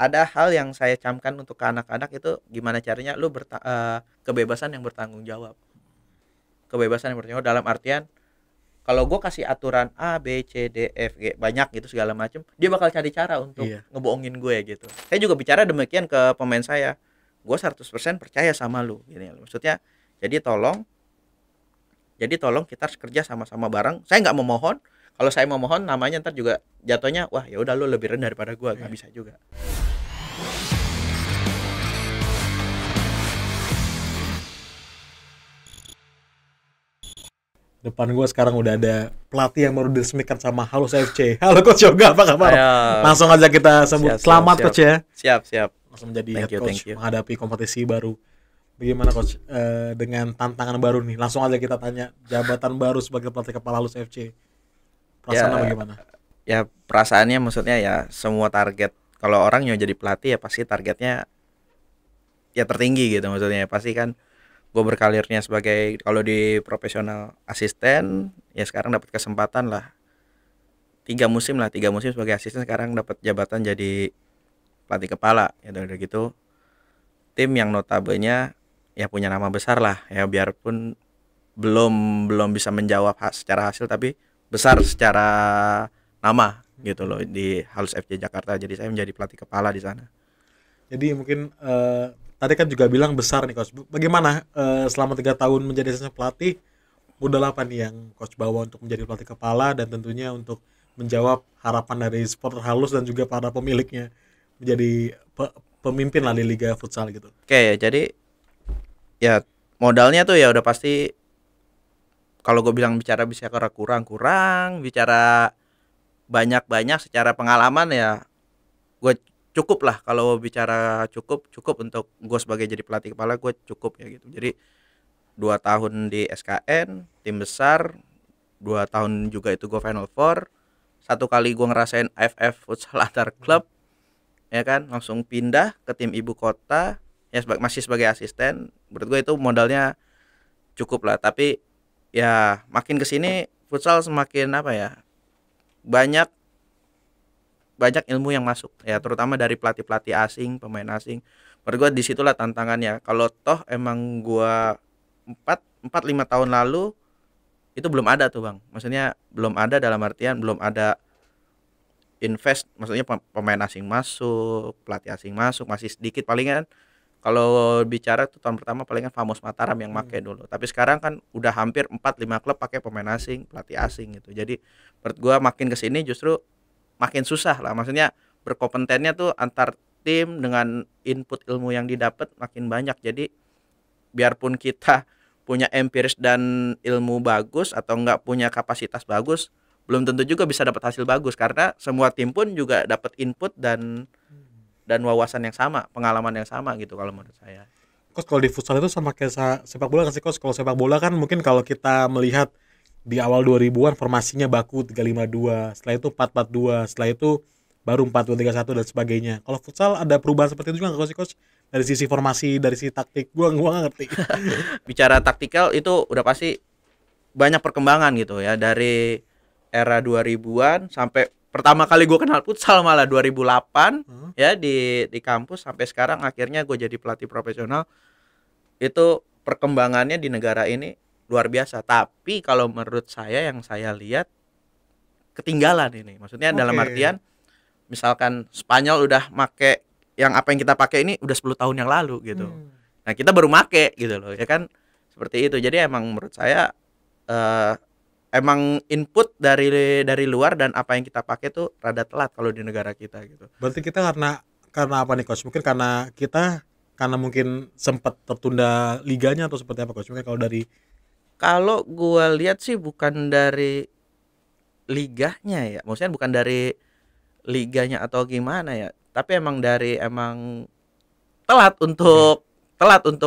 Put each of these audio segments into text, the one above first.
ada hal yang saya camkan untuk ke anak-anak itu gimana caranya lu kebebasan yang bertanggung jawab. Kebebasan yang bertanggung jawab dalam artian kalau gue kasih aturan A, B, C, D, F, G banyak gitu segala macam, dia bakal cari cara untuk Iya. ngebohongin gue gitu. Saya juga bicara demikian ke pemain saya. Gue 100% percaya sama lu gini. Maksudnya jadi tolong kita harus kerja sama-sama bareng. Saya nggak memohon. Kalau saya memohon namanya ntar juga jatuhnya wah ya udah lu lebih rendah daripada gue, nggak bisa juga. Depan gue sekarang udah ada pelatih yang baru diresmikan sama Halus FC. Halo Coach Yoga, apa kabar? Ayo. Langsung aja kita sebut selamat Coach ya. Siap. Langsung menjadi Thank head coach you. menghadapi kompetisi baru. Bagaimana Coach dengan tantangan baru nih? Langsung aja kita tanya jabatan baru sebagai pelatih kepala Halus FC. Perasaannya bagaimana? Ya perasaannya maksudnya ya semua target. Kalau orang yang jadi pelatih ya pasti targetnya ya tertinggi gitu, maksudnya pasti kan gue berkalirnya sebagai kalau di profesional asisten ya sekarang dapat kesempatan lah 3 musim sebagai asisten, sekarang dapat jabatan jadi pelatih kepala ya udah gitu. Tim yang notabene ya punya nama besar lah ya, biarpun belum bisa menjawab secara hasil tapi besar secara nama gitu loh di Halus FC Jakarta. Jadi saya menjadi pelatih kepala di sana. Jadi mungkin tadi kan juga bilang besar nih Coach. Bagaimana selama 3 tahun menjadi asisten pelatih, modal apa nih yang Coach bawa untuk menjadi pelatih kepala dan tentunya untuk menjawab harapan dari supporter Halus dan juga para pemiliknya menjadi pemimpin lah di Liga Futsal gitu. Oke, jadi ya modalnya tuh ya udah pasti kalau gue bicara kurang, bicara banyak secara pengalaman ya gue cukup lah. Kalau bicara cukup untuk gue sebagai jadi pelatih kepala gue cukup ya gitu. Jadi 2 tahun di SKN tim besar, 2 tahun juga itu gue Final Four, 1 kali gue ngerasain AFF Futsal Antar Klub ya kan, langsung pindah ke tim ibu kota ya masih sebagai asisten. Menurut gue itu modalnya cukup lah. Tapi ya makin kesini futsal semakin apa ya, banyak ilmu yang masuk ya, terutama dari pelatih asing, pemain asing. Menurut gue disitulah tantangannya. Kalau toh emang gue 4-5 tahun lalu itu belum ada tuh bang, maksudnya belum ada dalam artian belum ada invest, maksudnya pemain asing masuk, pelatih asing masuk masih sedikit. Palingan kalau bicara tuh tahun pertama palingan Famos Mataram yang make dulu. Tapi sekarang kan udah hampir 4-5 klub pakai pemain asing, pelatih asing gitu. Jadi menurut gua makin kesini justru makin susah lah. Maksudnya berkompetennya tuh antar tim dengan input ilmu yang didapat makin banyak. Jadi biarpun kita punya empiris dan ilmu bagus atau enggak punya kapasitas bagus, belum tentu juga bisa dapat hasil bagus karena semua tim pun juga dapat input dan wawasan yang sama, pengalaman yang sama gitu kalau menurut saya. Coach, kalau di futsal itu sama kayak sepak bola kan sih Coach? Kalau sepak bola kan mungkin kalau kita melihat di awal 2000-an formasinya baku 352, setelah itu 442, setelah itu baru 4231 dan sebagainya. Kalau futsal ada perubahan seperti itu juga nggak Coach? Dari sisi formasi, dari sisi taktik, gua nggak ngerti. Bicara taktikal itu udah pasti banyak perkembangan gitu ya, dari era 2000-an sampai pertama kali gue kenal futsal malah 2008 ya di kampus sampai sekarang akhirnya gue jadi pelatih profesional. Itu perkembangannya di negara ini luar biasa. Tapi kalau menurut saya yang saya lihat ketinggalan ini. Maksudnya dalam artian misalkan Spanyol udah make yang apa yang kita pakai ini udah 10 tahun yang lalu gitu. Nah, kita baru make gitu loh ya kan. Seperti itu. Jadi emang menurut saya emang input dari luar dan apa yang kita pakai tuh rada telat kalau di negara kita gitu. Berarti kita karena apa nih Coach? Mungkin karena mungkin sempat tertunda liganya atau seperti apa Coach? Mungkin kalau gua lihat sih bukan dari liganya ya. Maksudnya bukan dari liganya atau gimana ya. Tapi emang telat untuk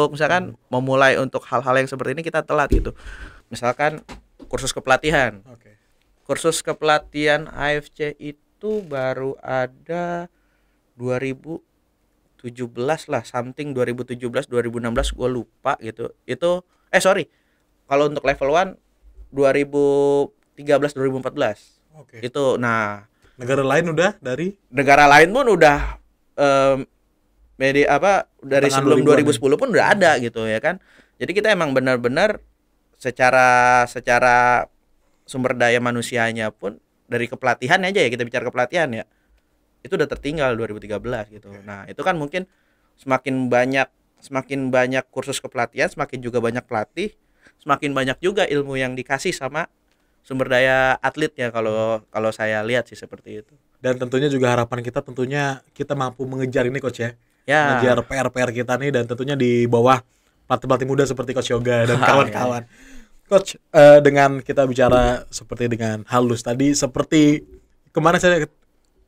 misalkan memulai untuk hal-hal yang seperti ini kita telat gitu. Misalkan kursus kepelatihan. Kursus kepelatihan AFC itu baru ada 2017 lah, something 2017 2016 gue lupa gitu. Itu kalau untuk level 1 2013 2014. Itu nah, negara lain pun udah em, media apa dari Pertengahan sebelum 2000-an ya. 2010 pun udah ada gitu ya kan. Jadi kita emang benar-benar secara secara sumber daya manusianya pun dari kepelatihan aja ya, kita bicara kepelatihan ya, itu udah tertinggal 2013 gitu. Oke. Nah, itu kan mungkin semakin banyak kursus kepelatihan, semakin juga banyak pelatih, semakin banyak juga ilmu yang dikasih sama sumber daya atletnya, kalau kalau saya lihat sih seperti itu. Dan tentunya juga harapan kita tentunya kita mampu mengejar ini coach ya. Mengejar Ya. PR-PR kita nih dan tentunya di bawah pelatih-pelatih muda seperti Coach Yoga dan Ya, kawan-kawan. Coach, dengan kita bicara seperti dengan halus tadi, seperti kemarin saya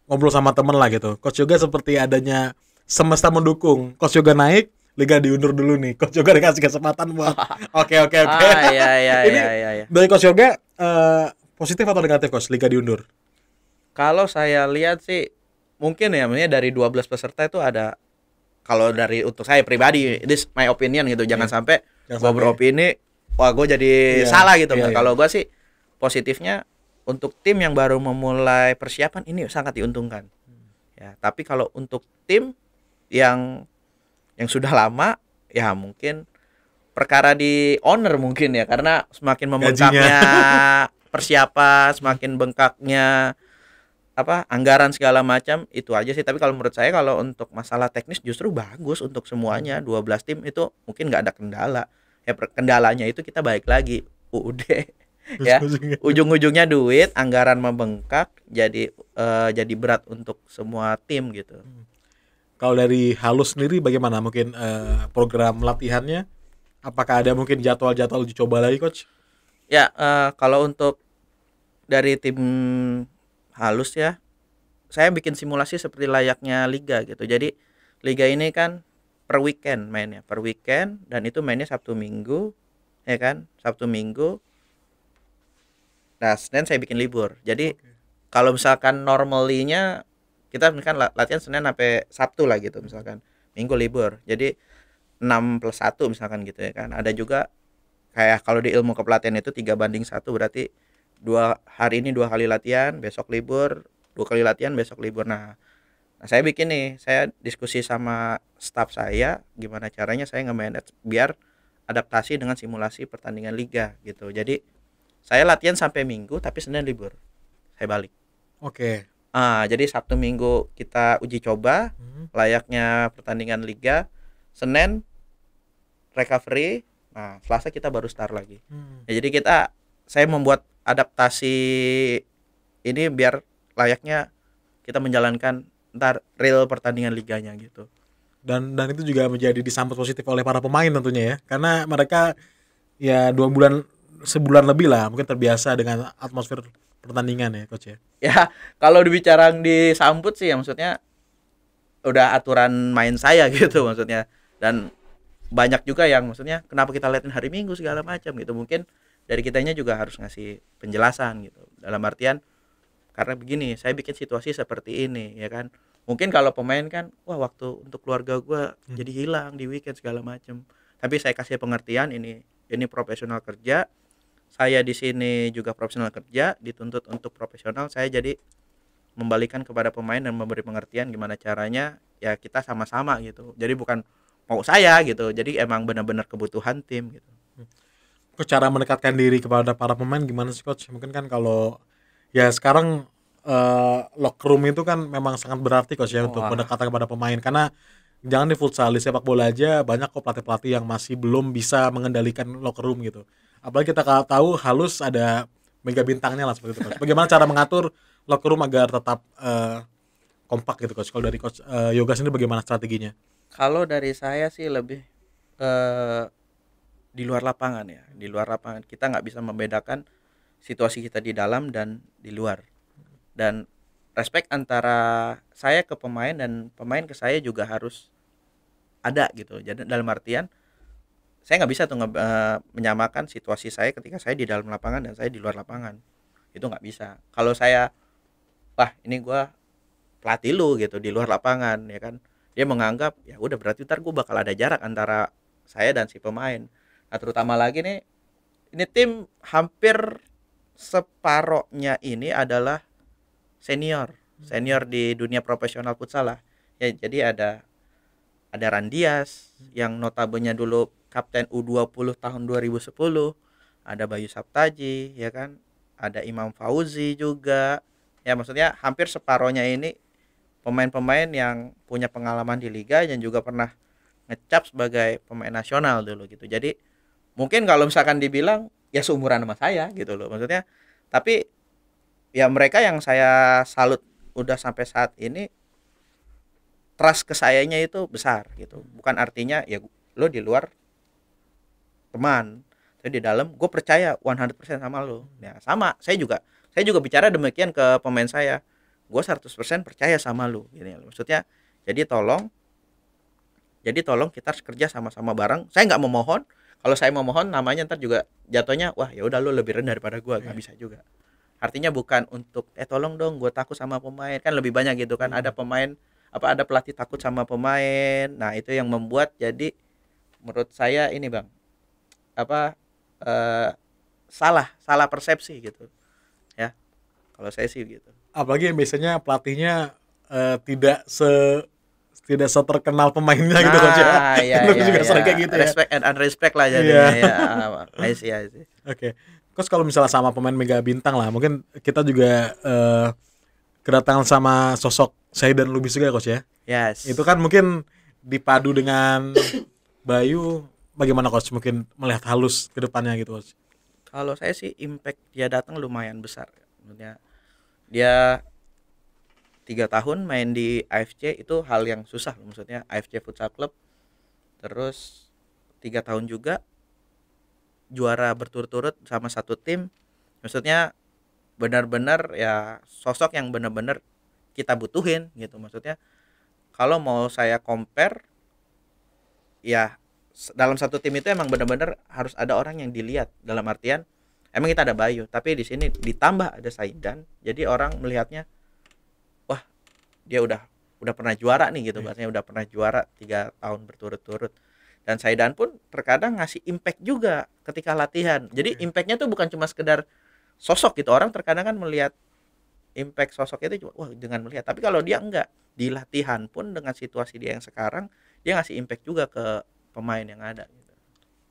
ngobrol sama temen lah gitu. Coach Yoga seperti adanya semesta mendukung. Coach Yoga naik, liga diundur dulu nih. Coach Yoga dikasih kesempatan buat oke oke oke. ya, ya, Ini ya, ya, ya. dari Coach Yoga positif atau negatif Coach liga diundur? Kalau saya lihat sih mungkin ya, maksudnya dari 12 peserta itu ada, kalau dari untuk saya pribadi, this my opinion gitu, jangan Iya. sampai Jangan gua sampai. beropini wah gue jadi Iya, salah gitu. iya, Nggak. iya. Kalau gua sih positifnya untuk tim yang baru memulai persiapan ini sangat diuntungkan ya. Tapi kalau untuk tim yang sudah lama ya, mungkin perkara di owner mungkin ya, karena semakin membengkaknya persiapan, semakin bengkaknya apa anggaran segala macam, itu aja sih. Tapi kalau menurut saya, kalau untuk masalah teknis justru bagus untuk semuanya. 12 tim itu mungkin nggak ada kendala ya. Kendalanya itu kita balik lagi UUD ya, Ujung-ujungnya. ujung-ujungnya duit, anggaran membengkak, jadi berat untuk semua tim gitu. Kalau dari halus sendiri bagaimana mungkin program latihannya? Apakah ada mungkin jadwal-jadwal uji coba lagi coach? Ya, kalau untuk dari tim halus ya, saya bikin simulasi seperti layaknya liga gitu. Jadi liga ini kan per weekend mainnya, per weekend, dan itu mainnya Sabtu Minggu, ya kan, Sabtu Minggu. Nah, Senin saya bikin libur. Jadi kalau misalkan normalinya kita misalkan latihan Senin sampai Sabtu lah gitu misalkan, Minggu libur. Jadi 6+1 misalkan gitu ya kan. Ada juga kayak kalau di ilmu kepelatihan itu 3:1, berarti 2 hari ini 2 kali latihan, besok libur, 2 kali latihan, besok libur. Nah, saya bikin nih, saya diskusi sama staff saya gimana caranya saya nge-manage biar adaptasi dengan simulasi pertandingan liga gitu. Jadi saya latihan sampai Minggu tapi Senin libur, saya balik. Oke. Jadi Sabtu Minggu kita uji coba layaknya pertandingan liga, Senin recovery, nah Selasa kita baru start lagi. Ya, jadi saya membuat adaptasi ini biar layaknya kita menjalankan ntar real pertandingan liganya gitu. Dan itu juga menjadi disambut positif oleh para pemain tentunya ya. Karena mereka ya 2 bulan sebulan lebih lah mungkin terbiasa dengan atmosfer pertandingan ya coach ya. Ya, kalau dibicara disambut sih ya, maksudnya udah aturan main saya gitu maksudnya. Dan banyak juga yang maksudnya kenapa kita latihan hari Minggu segala macam gitu. Mungkin dari kitanya juga harus ngasih penjelasan gitu. Dalam artian karena begini, saya bikin situasi seperti ini ya kan. Mungkin kalau pemain kan, wah waktu untuk keluarga gua jadi hilang di weekend segala macam. Tapi saya kasih pengertian, ini profesional kerja. Saya di sini juga profesional kerja, dituntut untuk profesional. Saya jadi membalikan kepada pemain dan memberi pengertian gimana caranya ya kita sama-sama gitu. Jadi bukan mau saya gitu. Jadi emang benar-benar kebutuhan tim gitu. Coach, cara mendekatkan diri kepada para pemain gimana sih coach? Mungkin kan kalau ya sekarang locker room itu kan memang sangat berarti coach ya untuk Wah. pendekatan kepada pemain karena jangan di futsal, di sepak bola aja banyak kok pelatih-pelatih yang masih belum bisa mengendalikan locker room gitu. Apalagi kita tahu halus ada mega bintangnya lah seperti itu coach. Bagaimana cara mengatur locker room agar tetap kompak gitu coach? Kalau dari coach Yoga sendiri bagaimana strateginya? Kalau dari saya sih lebih di luar lapangan ya. Di luar lapangan kita nggak bisa membedakan situasi kita di dalam dan di luar. Dan respect antara saya ke pemain dan pemain ke saya juga harus ada gitu. Jadi dalam artian saya nggak bisa tuh menyamakan situasi saya ketika saya di dalam lapangan dan saya di luar lapangan. Itu nggak bisa. Kalau saya, wah ini gua pelatih lu gitu di luar lapangan ya kan, dia menganggap ya udah berarti ntar gue bakal ada jarak antara saya dan si pemain. Nah terutama lagi nih, ini tim hampir separohnya ini adalah senior di dunia profesional futsal lah, Ya jadi ada Randias yang notabene dulu kapten U20 tahun 2010, ada Bayu Saptaji ya kan, ada Imam Fauzi juga. Ya maksudnya hampir separohnya ini pemain-pemain yang punya pengalaman di liga dan juga pernah ngecap sebagai pemain nasional dulu gitu. Jadi mungkin kalau misalkan dibilang ya seumuran sama saya gitu loh maksudnya. Tapi ya mereka yang saya salut udah sampai saat ini, trust ke sayanya itu besar gitu. Bukan artinya ya lo di luar teman, tapi di dalam gue percaya 100% sama lo. Ya sama, saya juga bicara demikian ke pemain saya. Gue 100% percaya sama lo gini. Maksudnya jadi tolong kita harus kerja sama-sama bareng. Saya nggak memohon. Kalau saya memohon namanya ntar juga jatuhnya wah ya udah lo lebih rendah daripada gue, nggak bisa juga. Artinya bukan untuk tolong dong gue takut sama pemain, kan lebih banyak gitu kan. Ada pemain ada pelatih takut sama pemain. Nah itu yang membuat jadi menurut saya ini bang apa eh, salah salah persepsi gitu ya, kalau saya sih gitu. Apalagi yang biasanya pelatihnya tidak seterkenal pemainnya gitu coach ya. Nah ya Itu ya juga ya, sering kayak gitu ya. respect and unrespect lah Iya. jadinya ya. I see. Oke. Coach kalau misalnya sama pemain mega bintang lah, mungkin kita juga kedatangan sama sosok Saidan Lubis juga coach ya. Yes. Itu kan mungkin dipadu dengan Bayu, bagaimana coach mungkin melihat halus ke depannya gitu coach? Kalau saya sih impact dia datang lumayan besar. Maksudnya dia 3 tahun main di AFC itu hal yang susah, maksudnya AFC Futsal Club, terus 3 tahun juga juara berturut-turut sama satu tim, maksudnya benar-benar ya sosok yang benar-benar kita butuhin gitu. Maksudnya kalau mau saya compare ya dalam satu tim itu emang benar-benar harus ada orang yang dilihat, dalam artian emang kita ada Bayu tapi di sini ditambah ada Saidan, jadi orang melihatnya wah dia udah pernah juara nih gitu, bahasanya udah pernah juara 3 tahun berturut-turut. Dan Saidan pun terkadang ngasih impact juga ketika latihan. Jadi impactnya tuh bukan cuma sekedar sosok gitu, orang terkadang kan melihat impact sosok itu wah dengan melihat, tapi kalau dia enggak di latihan pun dengan situasi dia yang sekarang dia ngasih impact juga ke pemain yang ada gitu.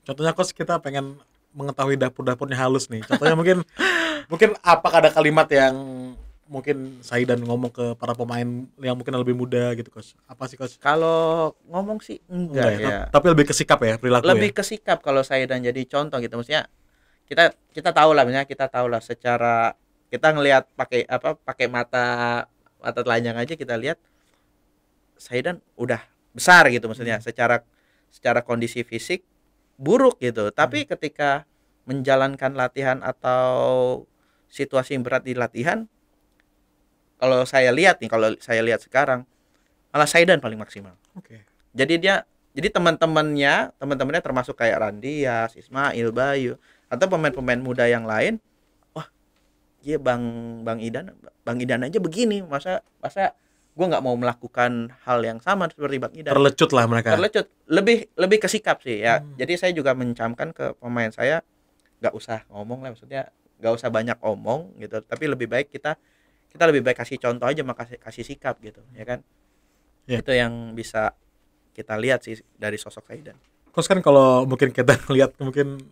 Contohnya coach kita pengen mengetahui dapur-dapurnya halus nih. Contohnya mungkin mungkin apakah ada kalimat yang mungkin Saidan ngomong ke para pemain yang mungkin lebih muda gitu coach? Apa sih coach? Kalau ngomong sih enggak Enggak ya, ya, tapi lebih ke sikap ya, perilaku lebih ya. ke sikap kalau saya dan jadi contoh gitu. Maksudnya kita kita tahu lah, misalnya kita tahu lah secara kita ngelihat pakai mata mata telanjang aja kita lihat Saidan udah besar gitu, maksudnya secara kondisi fisik buruk gitu, tapi ketika menjalankan latihan atau situasi yang berat di latihan, kalau saya lihat sekarang malah Saidan paling maksimal. Oke. Jadi teman-temannya termasuk kayak Randias, Ismail, Bayu atau pemain-pemain muda yang lain, wah iya Bang Idan aja begini, masa gue nggak mau melakukan hal yang sama seperti Bang Idan. Terlecut lah mereka. Terlecut, lebih ke sikap sih ya. Jadi saya juga mencamkan ke pemain saya nggak usah ngomong lah, maksudnya nggak usah banyak omong gitu, tapi lebih baik kita lebih baik kasih contoh aja, kasih sikap gitu ya kan. Ya. Itu yang bisa kita lihat sih dari sosok Saidan. Coach kan kalau mungkin kita lihat mungkin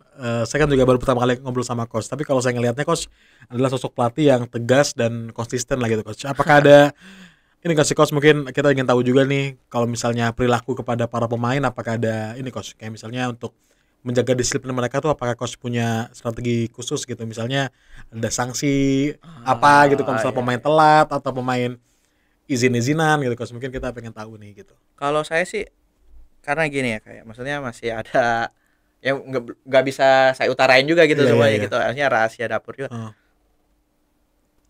saya kan juga baru pertama kali ngobrol sama coach, tapi kalau saya ngelihatnya coach adalah sosok pelatih yang tegas dan konsisten lah gitu coach. Apakah ada ini coach mungkin kita ingin tahu juga nih kalau misalnya perilaku kepada para pemain, apakah ada ini coach kayak misalnya untuk menjaga disiplin mereka tuh, apakah coach punya strategi khusus gitu, misalnya ada sanksi apa gitu kalau misalnya pemain telat atau pemain izin-izinan gitu coach, mungkin kita pengen tahu nih gitu. Kalau saya sih karena gini ya, kayak maksudnya masih ada yang nggak bisa saya utarain juga gitu semuanya gitu, artinya rahasia dapur juga.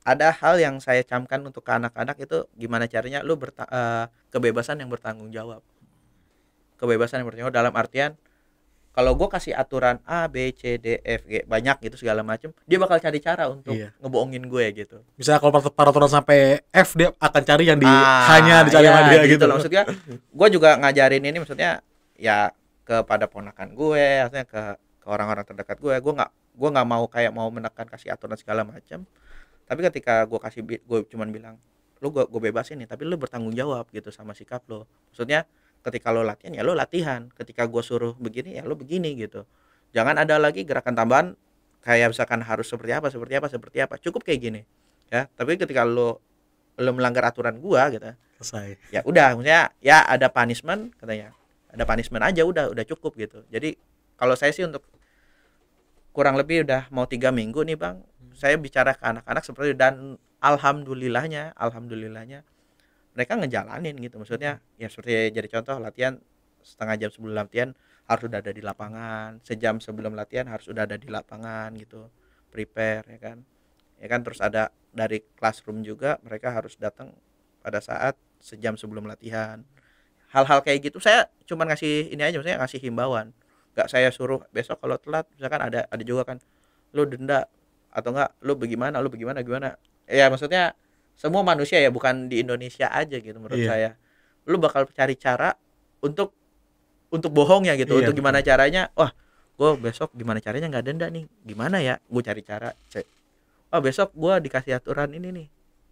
Ada hal yang saya camkan untuk ke anak-anak itu gimana caranya lu kebebasan yang bertanggung jawab. Kebebasan yang bertanggung jawab dalam artian kalau gue kasih aturan A, B, C, D, F, G banyak gitu segala macam, dia bakal cari cara untuk ngebohongin gue gitu. Misalnya kalau peraturan sampai F, dia akan cari yang hanya dicari sama dia gitu. Maksudnya gue juga ngajarin ini, maksudnya ya kepada ponakan gue, maksudnya ke orang-orang terdekat gue nggak mau kayak mau menekan kasih aturan segala macam. Tapi ketika gue cuman bilang lu gue bebasin nih, tapi lu bertanggung jawab gitu sama sikap lo. Maksudnya ketika lo latihan ya lo latihan, ketika gue suruh begini ya lo begini gitu. Jangan ada lagi gerakan tambahan kayak misalkan harus seperti apa, cukup kayak gini ya. Tapi ketika lo melanggar aturan gua gitu Selesai. ya udah, maksudnya ya ada punishment katanya, ada punishment aja, udah cukup gitu. Jadi kalau saya sih untuk kurang lebih udah mau 3 minggu nih bang, saya bicara ke anak-anak seperti, dan alhamdulillahnya mereka ngejalanin gitu. Maksudnya ya seperti jadi contoh, latihan setengah jam sebelum latihan harus udah ada di lapangan, sejam sebelum latihan harus udah ada di lapangan gitu, prepare ya kan. Terus ada dari classroom juga mereka harus datang pada saat sejam sebelum latihan. Hal-hal kayak gitu saya cuma ngasih ini aja, maksudnya ngasih himbauan, nggak saya suruh besok kalau telat misalkan ada juga kan lu denda, atau enggak lu bagaimana gimana ya. Maksudnya semua manusia ya, bukan di Indonesia aja gitu menurut Iya. saya. Lu bakal cari cara untuk bohong ya gitu, Iya, untuk gimana caranya. Wah, gue besok gimana caranya nggak denda nih, gimana ya, gue cari cara. Oh besok gue dikasih aturan ini nih,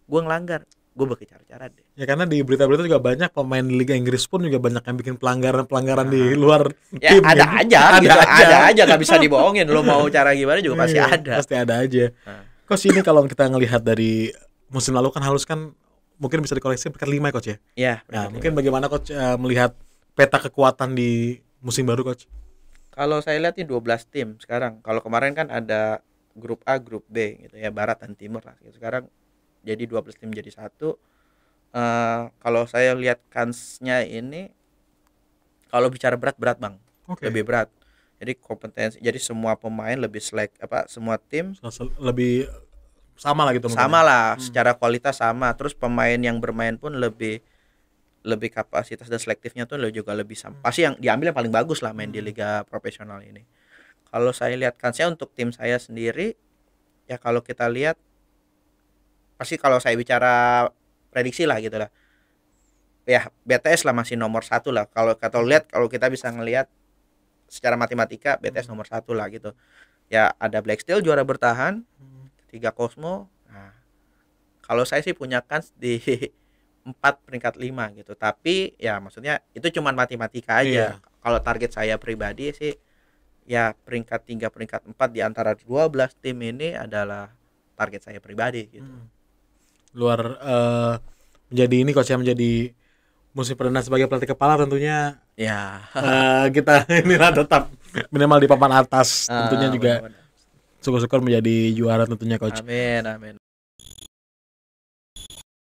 gue ngelanggar, gue bakal cara-cara deh. Ya karena di berita-berita juga banyak pemain di Liga Inggris pun juga banyak yang bikin pelanggaran-pelanggaran di Nah, luar ya tim ada kan. aja Ada gitu, aja. ada aja, nggak bisa dibohongin. Lo mau cara gimana juga pasti Iya, ada. pasti ada aja. Nah, Coach, ini kalau kita ngelihat dari musim lalu kan Halus kan mungkin bisa dikoreksi peringkat 5 ya Coach ya. ya Nah, peringkat mungkin 5. bagaimana Coach melihat peta kekuatan di musim baru Coach? Kalau saya lihat nih 12 tim sekarang. Kalau kemarin kan ada grup A, grup B gitu ya, barat dan timur lah. Sekarang jadi 12 tim jadi satu. Kalau saya lihat kansnya ini, kalau bicara berat bang, Oke. lebih berat. Jadi kompetensi, jadi semua pemain lebih semua tim Lebih sama lah gitu mungkin sama ya. lah, secara kualitas sama. Terus pemain yang bermain pun lebih kapasitas dan selektifnya tuh juga lebih sama. Pasti yang diambil yang paling bagus lah main di liga profesional ini. Kalau saya lihat kansnya untuk tim saya sendiri, ya kalau kita lihat pasti, kalau saya bicara prediksi lah gitu lah, ya BTS lah masih nomor 1 lah. Kalau kalau kita bisa ngelihat secara matematika, BTS nomor 1 lah gitu ya. Ada Black Steel juara bertahan, ketiga Cosmo. Nah, kalau saya sih punya kans di 4 peringkat 5 gitu. Tapi ya maksudnya itu cuma matematika aja. Iya. Kalau target saya pribadi sih ya peringkat 3 peringkat 4 di antara 12 tim ini adalah target saya pribadi gitu. Luar menjadi ini Coach ya, menjadi musim perdana sebagai pelatih kepala tentunya Ya. kita inilah tetap minimal di papan atas, tentunya juga Benar-benar. syukur-syukur menjadi juara tentunya Coach. Amin.